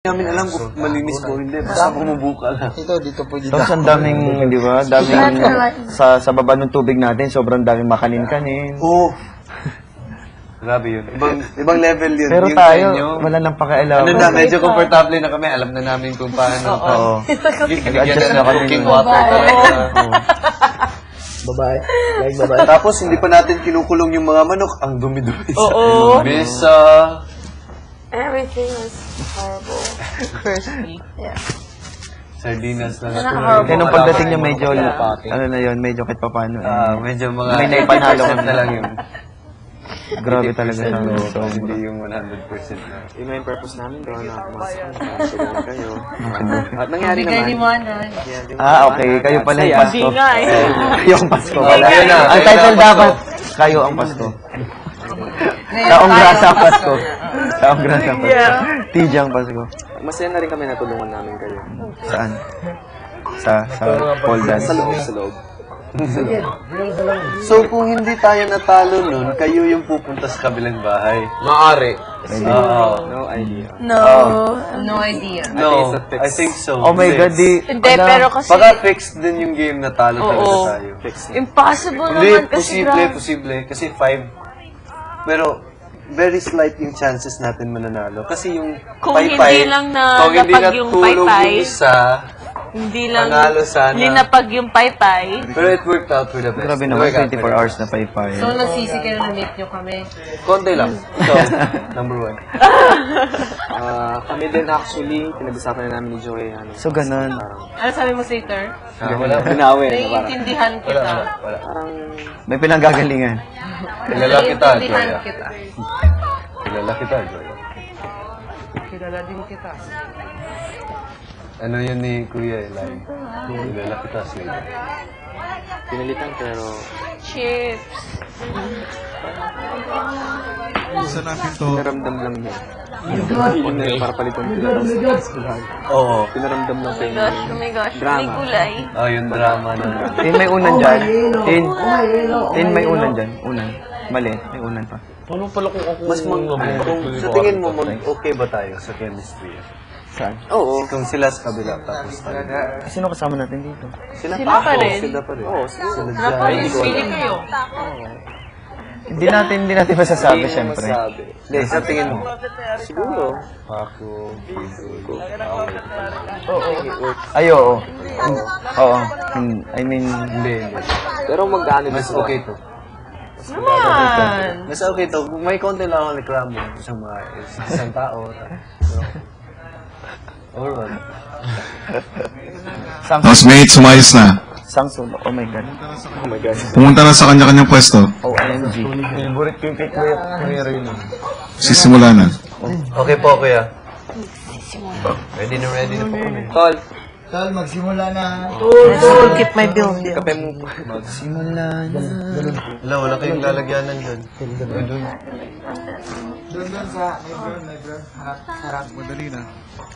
namin alam kung malinis ko hindi. Basta bumubuka lang. Dito po dito. Tapos ang daming, di ba? Daming, sa baba ng tubig natin, sobrang daming makanin-kanin. Oo. Grabe yun. Ibang level yun. Pero yung tayo, inyo, wala nang pakialam. ano na, medyo comfortable na kami. Alam na namin kung paano. Oo. Bigyan na ng cooking water talaga. Babae. Like babae. Tapos hindi pa natin kinukulong yung mga manok. Ang dumi-dumi. Oo. Mesa. Everything was horrible. Crispy. Yeah. Sardinas na Horrible. Kaya nung pagdating niya medyo, ano na yun, medyo kahit paano. medyo mga May naipanalo ka na lang yun. Grabe talaga sa amin. So, Hindi yung 100% na. Yung main purpose namin, gawa na masugan kayo. At nangyari Hindi kayo naman. liwanag. okay. Kayo pala yung Pasko. Hindi nga eh. Kayo ang Pasko. Ayun na. Ang title dapat, kayo ang Pasko. Taong grasa ang Pasko. Taong grasa ang Pasko. TJ ang Pasko. Masaya na rin kami natulungan namin kayo. Saan? Sa Poldan. Sa loob, sa loob. So kung hindi tayo natalo nun, kayo yung pupunta sa kabilang bahay. Maaari. Oo. No idea. No. No idea. No, I think so. Oh my God, di... Hindi, pero kasi... Baka fixed din yung game na talo talaga Oo. tayo. Impossible Hindi, naman kasi posible. Kasi 5. Pero, very slight yung chances natin mananalo. Kasi yung Kung paypay, hindi lang na kung hindi napag yung natulog paypay, yung isa, hindi lang Panalo sana. linapag yung paypay. pero it worked out for the best. Grabe naman, 24 hours na paypay. So, nagsisi kayo na meet nyo kami. Konti lang. So, number 1. Kami din actually, pinag-usapan na namin ni Joey. So, ganun. Ano sabi mo, Sater? Wala. Binawi. Naiintindihan kita. Wala. May pinanggagalingan. Kilala kita, Naiintindihan Joya. kita. Kilala kita, Joya. Kilala din kita. Ano yun ni Kuya Eli? Kilala kita, Slade. Pinalitan pero... Chips. Pinaramdam lang niya. Para palitan sila. Oo. Pinaramdam lang kayo. Oh my gosh. May gulay. Oh, yung drama na. Tin, may unan dyan. Tin, may unan dyan. Unan. Mali, may unan pa. Mas kung sa tingin mo, okay ba tayo sa chemistry? Saan? Oo. Kung sila sa kabila, tapos tayo. Sino kasama natin dito? Sila pa rin. Sila pa rin. Oo, Sila Sila pa rin. Pili kayo. Hindi natin masasabi, syempre. Hindi, sa tingin mo. Siguro. Paco, Fido, Ay, oo. Oo. I mean, Hindi. Pero mag-ano din Mas sila. okay to. Naman. Mas okay to. May konti lang akong reklamo sa mga isang tao. Alright. Housemates, sumayos na. Samsung. Oh my God. Oh my God. Pumunta na sa kanya-kanyang pwesto. OMG. Favorite ko yung cake mo yun. Sisimula na. Okay po, kuya. Ready na po kami. Tol. Keep my bill. Kape mo. Simula na. Wala kayong lalagyanan dun.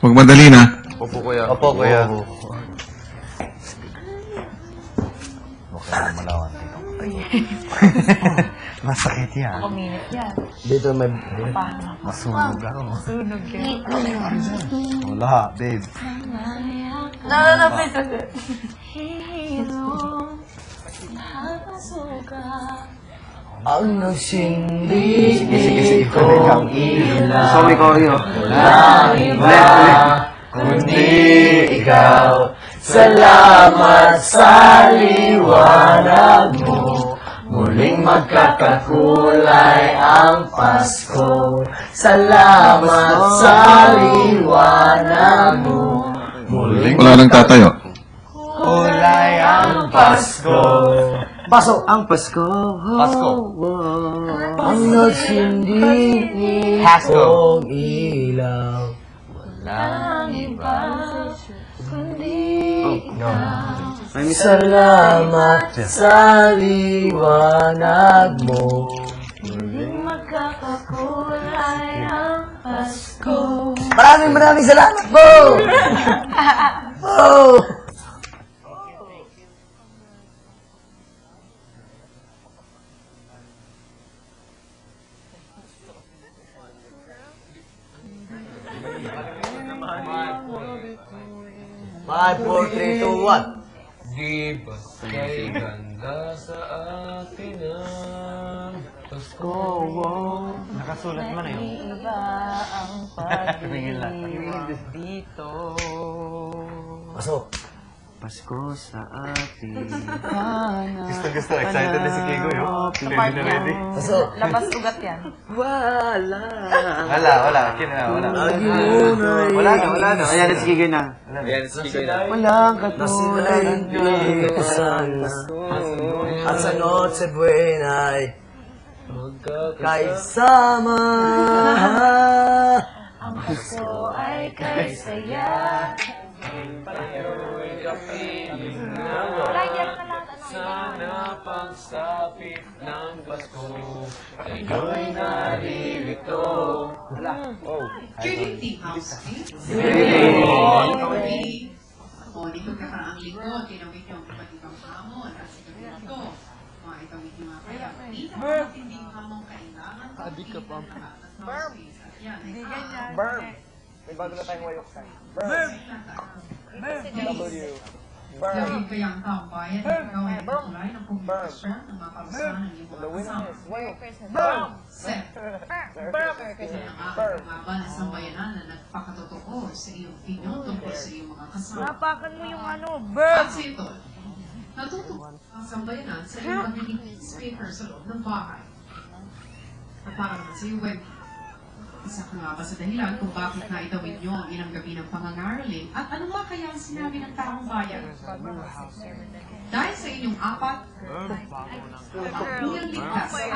Magmadali na. Opo, kuya. Opo, kuya. Masakit yan. Kuminit yan. Dito may masunog ako. Sunog yan. Wala, babe. No, please. Ang nasindi ko ang ilaw. Sorry, Corey. Kundi ikaw. Salamat sa liwanag mo. Muling magkakakulay ang Pasko. Salamat sa liwanag mo. Muling Wala nang tatayo. kulay ang Pasko. Paso ang Pasko. Pasko. Ang nagsindi kong ilaw. Walang iba kundi ikaw. Salamat sa liwanag mo. Muling magkakakulay ang Pasko. Maraming salamat po! Oh! 5, 4, 3, 2, 1. Di ba kay ganda sa atin ang Pasko? Nakasulat mo na yun. Iba ang pag-ibig dito. Pasok. Pasko sa atin. Gusto, excited na si Kigo, yun. Part niya. Labas ugat yan. Wala. Wala. Wala na. Ayan, sige na. Ayan, sige na. Walang katulad dito sana. At sa Noche Buena ay kaisama. Ang Pasko ay kay saya. Sana pagsapit ng Pasko, kayo'y naririto. Good evening, housemates. Ako, dito kakaraang linggo, tinawid yung iba't ibang hamon at sa gabi ito, mga itawid yung mga kaya. Hindi na matinding hamon kailangan pagtingin lahat at housemate. At yan ay May bago na tayong wayok tayo. Gawin kaya ang taong bayan at ikaw ay nagtulay ng komunikasyon ng mga kalusahan ng iyong mga kasama. Set. Ito na nga ang pangaban ng sambayanan na nagpakatotoo sa iyong opinion tungkol sa iyong mga kasama. Napakan mo yung At sa ito, natutuwa ang sambayanan sa iyong pagiging speaker sa loob ng bahay. At para naman sa iyo, Wendy, isa ka nga ba sa dahilan kung bakit naitawid niyo ang ilang gabi ng pangangaroling at ano ba kaya ang sinabi ng taong bayan? Dahil sa inyong apat, ang ligtas ay